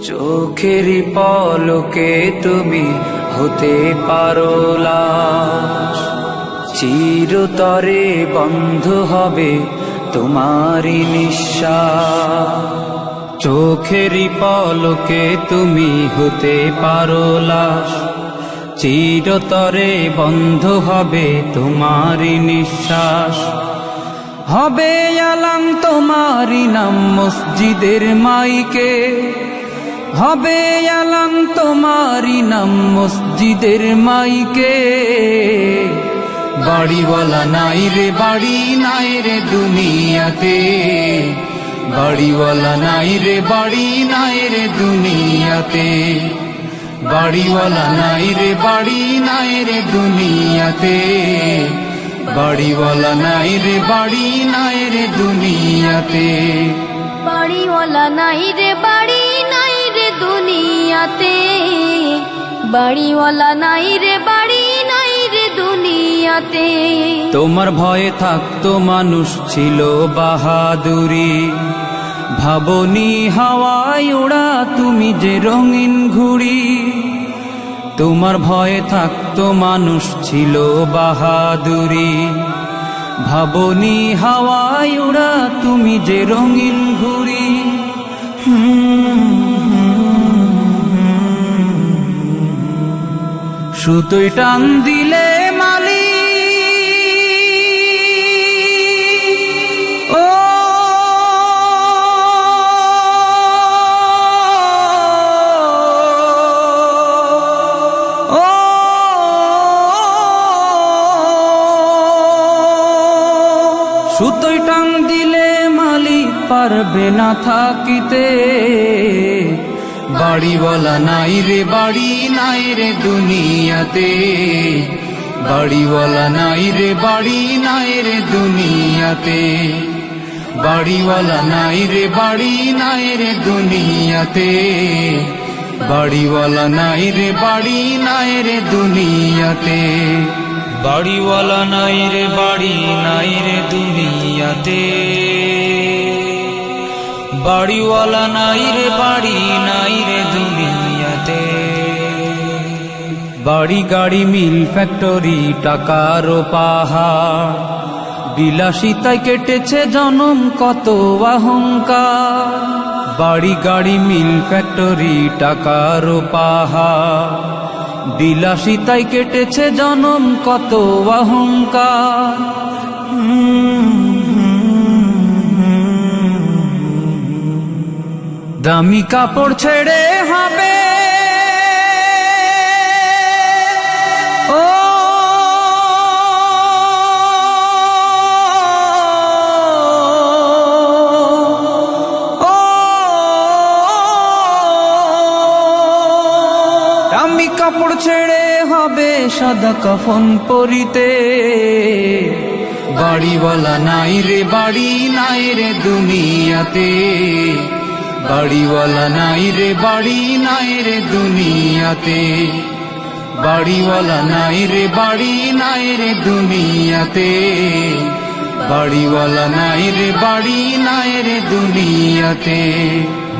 চোখেরই পলকে তুমি হতে পারো লাশ, চিরতরে বন্ধ হবে তোমারই নিঃশ্বাস। চোখেরই পলকে তুমি হতে পারো লাশ, চিরতরে বন্ধ হবে তোমারই নিঃশ্বাস। হবে আলাম তোমারই নাম মসজিদের মাইকে, হবে আলাম তোমারই নাম মসজিদের মাইকে। বাড়িওয়ালা নাই রে বাড়ি নাই রে দুনিয়াতে, বাড়িওয়ালা নাই রে বাড়ি নাই রে দুনিয়াতে, বাড়িওয়ালা নাই রে বাড়ি নাই রে দুনিয়াতে, বাড়িওয়ালা নাই রে বাড়ি নাই রে দুনিয়াতে, বাড়িওয়ালা নাই রে বাড়ি নাই রে দুনিয়াতে, বাড়িওয়ালা নাই রে বাড়ি নাই রে দুনিয়াতে। তোমার ভয়ে থাকতো মানুষ ছিল বাহাদুরি, ভাবনি হাওয়ায় ওড়া তুমি যে রঙিন ঘুড়ি। তোমার ভয়ে থাকতো মানুষ ছিল বাহাদুরি, ভাবনি হাওয়ায় ওড়া তুমি যে রঙিন ঘুড়ি। সুতোয় টান দিলে মালি ও সুতোয় টান দিলে মালি পারবে না থাকিতে। বাড়িওয়ালা নাই রে বাড়ি নাই রে দুনিয়াতে, বাড়িওয়ালা নাই রে বাড়ি নাই রে দুনিয়াতে, বাড়িওয়ালা নাই রে বাড়ি নাই রে দুনিয়াতে, বাড়িওয়ালা নাই রে বাড়ি নাই রে দুনিয়াতে, বাড়িওয়ালা নাই রে বাড়ি নাই রে দুনিয়াতে, বাড়িওয়ালা নাই রে বাড়ি নাই রে দুনিয়াতে। বাড়ি গাড়ি মিল ফ্যাক্টরি টাকার পাহাড়, বিলাসিতায় কেটেছে জনম কত অহংকার। বাড়ি গাড়ি মিল ফ্যাক্টরি টাকার পাহাড়, বিলাসিতায় কেটেছে জনম কত অহংকার। দামি কাপড় ছেড়ে হবে ও দামি কাপড় ছেড়ে হবে সাদা কাফন পরিতে। বাড়িওয়ালা নাই রে বাড়ি নাই রে দুনিয়াতে, বাড়িওয়ালা নাই রে বাড়ি নাই রে দুনিয়াতে, বাড়িওয়ালা নাই রে বাড়ি নাই রে দুনিয়াতে, বাড়িওয়ালা নাই রে বাড়ি নাই রে দুনিয়াতে,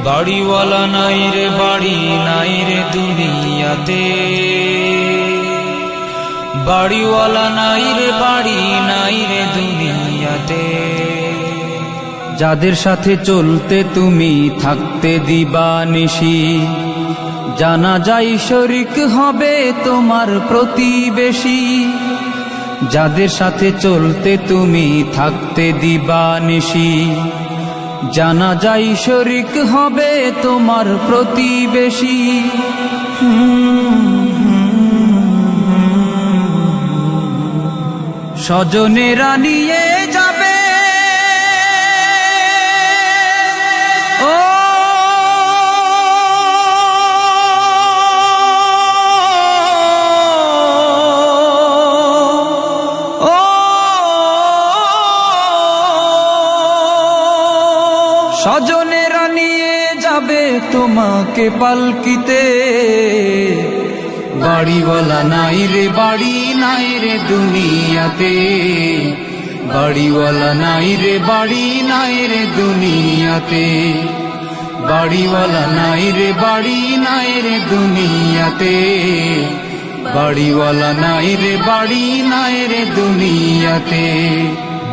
বাড়িওয়ালা নাই রে বাড়ি নাই রে দুনিয়াতে, বাড়িওয়ালা নাই রে বাড়ি নাই রে দুনিয়াতে। যাদের সাথে চলতে তুমি থাকতে দিবানিশি, জানা যায় শরিক হবে তোমার প্রতিবেশী। যাদের সাথে চলতে তুমি থাকতে দিবানিশি, জানা যায় শরিক হবে তোমার প্রতিবেশী। স্বজনেরা নিয়ে যাবে স্বজনেরা নিয়ে যাবে তোমাকে পালকিতে, বাড়িওয়ালা নাই রে বাড়ি নাই রে দুনিয়াতে, বাড়িওয়ালা নাই রে বাড়ি নাই রে দুনিয়াতে, বাড়িওয়ালা নাই রে বাড়ি নাই রে দুনিয়াতে, বাড়িওয়ালা নাই রে বাড়ি নাই রে দুনিয়াতে,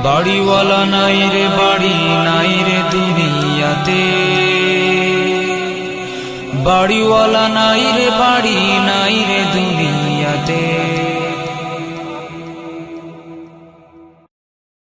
বাড়িওয়ালা নাই রে বাড়ি নাই রে দুনিয়াতে, বাড়িওয়ালা নাই রে বাড়ি নাই রে দুনিয়াতে।